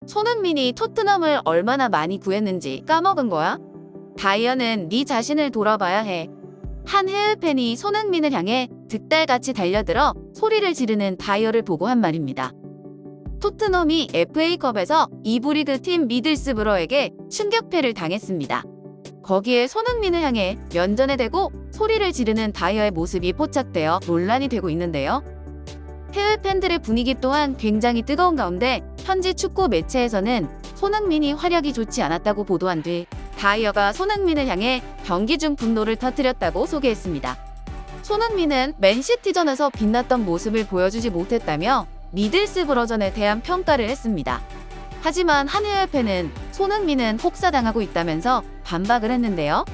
손흥민이 토트넘을 얼마나 많이 구했는지 까먹은 거야? 다이어는 네 자신을 돌아봐야 해. 한 해외 팬이 손흥민을 향해 득달같이 달려들어 소리를 지르는 다이어를 보고 한 말입니다. 토트넘이 FA컵에서 2부 리그 팀 미들스브러에게 충격패를 당했습니다. 거기에 손흥민을 향해 면전에 대고 소리를 지르는 다이어의 모습이 포착되어 논란이 되고 있는데요. 해외 팬들의 분위기 또한 굉장히 뜨거운 가운데 현지 축구 매체에서는 손흥민이 활약이 좋지 않았다고 보도한 뒤 다이어가 손흥민을 향해 경기 중 분노를 터뜨렸다고 소개했습니다. 손흥민은 맨시티전에서 빛났던 모습을 보여주지 못했다며 미들스브러전에 대한 평가를 했습니다. 하지만 한 해외 팬은 손흥민은 혹사당하고 있다면서 반박을 했는데요.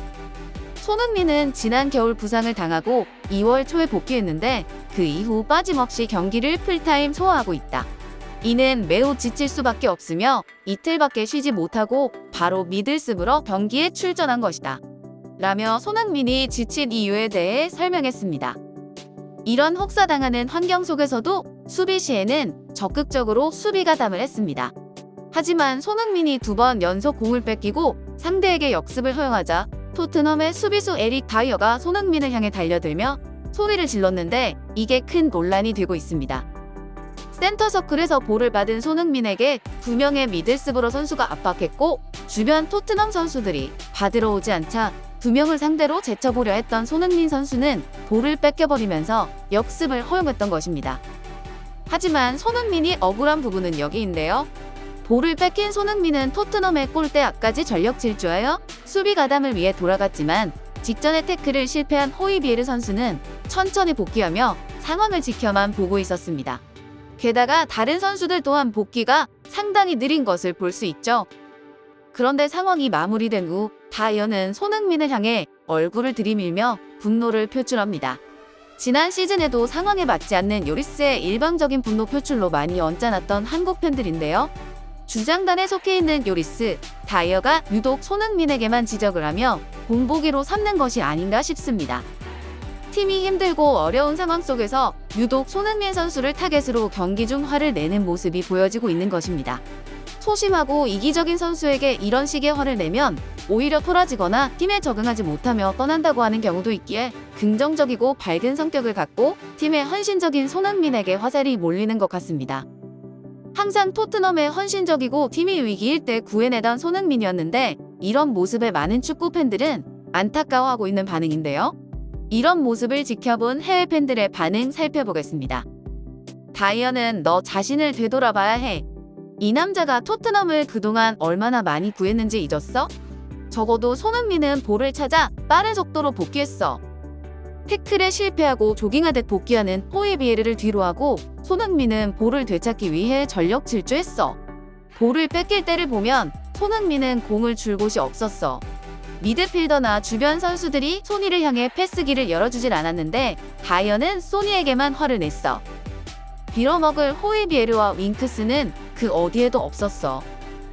손흥민은 지난 겨울 부상을 당하고 2월 초에 복귀했는데 그 이후 빠짐없이 경기를 풀타임 소화하고 있다. 이는 매우 지칠 수밖에 없으며 이틀밖에 쉬지 못하고 바로 미들스브러 경기에 출전한 것이다. 라며 손흥민이 지친 이유에 대해 설명했습니다. 이런 혹사당하는 환경 속에서도 수비 시에는 적극적으로 수비 가담을 했습니다. 하지만 손흥민이 2번 연속 공을 뺏기고 상대에게 역습을 허용하자 토트넘의 수비수 에릭 다이어가 손흥민을 향해 달려들며 소리를 질렀는데 이게 큰 논란이 되고 있습니다. 센터 서클에서 볼을 받은 손흥민에게 2명의 미들스브러 선수가 압박했고 주변 토트넘 선수들이 받으러 오지 않자 2명을 상대로 제쳐보려 했던 손흥민 선수는 볼을 뺏겨버리면서 역습을 허용했던 것입니다. 하지만 손흥민이 억울한 부분은 여기인데요. 볼을 뺏긴 손흥민은 토트넘의 골대 앞까지 전력 질주하여 수비 가담을 위해 돌아갔지만 직전에 태클을 실패한 호이비에르 선수는 천천히 복귀하며 상황을 지켜만 보고 있었습니다. 게다가 다른 선수들 또한 복귀가 상당히 느린 것을 볼 수 있죠. 그런데 상황이 마무리된 후 다이어는 손흥민을 향해 얼굴을 들이밀며 분노를 표출합니다. 지난 시즌에도 상황에 맞지 않는 요리스의 일방적인 분노 표출로 많이 언짢았던 한국 팬들인데요. 주장단에 속해 있는 요리스, 다이어가 유독 손흥민에게만 지적을 하며 공보기로 삼는 것이 아닌가 싶습니다. 팀이 힘들고 어려운 상황 속에서 유독 손흥민 선수를 타겟으로 경기 중 화를 내는 모습이 보여지고 있는 것입니다. 소심하고 이기적인 선수에게 이런 식의 화를 내면 오히려 토라지거나 팀에 적응하지 못하며 떠난다고 하는 경우도 있기에 긍정적이고 밝은 성격을 갖고 팀에 헌신적인 손흥민에게 화살이 몰리는 것 같습니다. 항상 토트넘에 헌신적이고 팀이 위기일 때 구해내던 손흥민이었는데 이런 모습에 많은 축구 팬들은 안타까워하고 있는 반응인데요. 이런 모습을 지켜본 해외 팬들의 반응 살펴보겠습니다. 다이어는 너 자신을 되돌아봐야 해. 이 남자가 토트넘을 그동안 얼마나 많이 구했는지 잊었어? 적어도 손흥민은 볼을 찾아 빠른 속도로 복귀했어. 태클에 실패하고 조깅하듯 복귀하는 호이비에르를 뒤로하고 손흥민은 볼을 되찾기 위해 전력 질주했어. 볼을 뺏길 때를 보면 손흥민은 공을 줄 곳이 없었어. 미드필더나 주변 선수들이 소니를 향해 패스기를 열어주질 않았는데 다이어는 소니에게만 화를 냈어. 빌어먹을 호이비에르와 윙크스는 그 어디에도 없었어.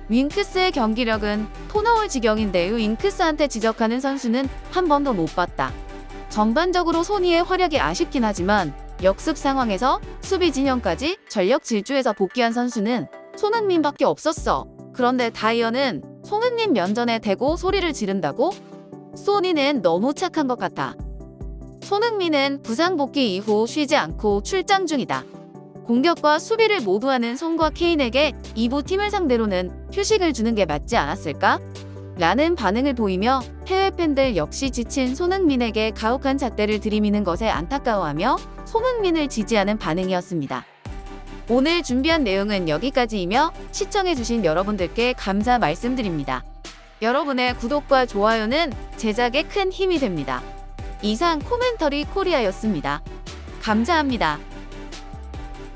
윙크스의 경기력은 토 나올 지경인데 윙크스한테 지적하는 선수는 한 번도 못 봤다. 전반적으로 소니의 활약이 아쉽긴 하지만 역습 상황에서 수비 진영까지 전력 질주해서 복귀한 선수는 손흥민밖에 없었어. 그런데 다이어는 손흥민 면전에 대고 소리를 지른다고? 소니는 너무 착한 것 같아. 손흥민은 부상 복귀 이후 쉬지 않고 출장 중이다. 공격과 수비를 모두 하는 손과 케인에게 2부 팀을 상대로는 휴식을 주는 게 맞지 않았을까? 라는 반응을 보이며 해외 팬들 역시 지친 손흥민에게 가혹한 잣대를 들이미는 것에 안타까워하며 손흥민을 지지하는 반응이었습니다. 오늘 준비한 내용은 여기까지이며 시청해주신 여러분들께 감사 말씀드립니다. 여러분의 구독과 좋아요는 제작에 큰 힘이 됩니다. 이상 코멘터리 코리아였습니다. 감사합니다.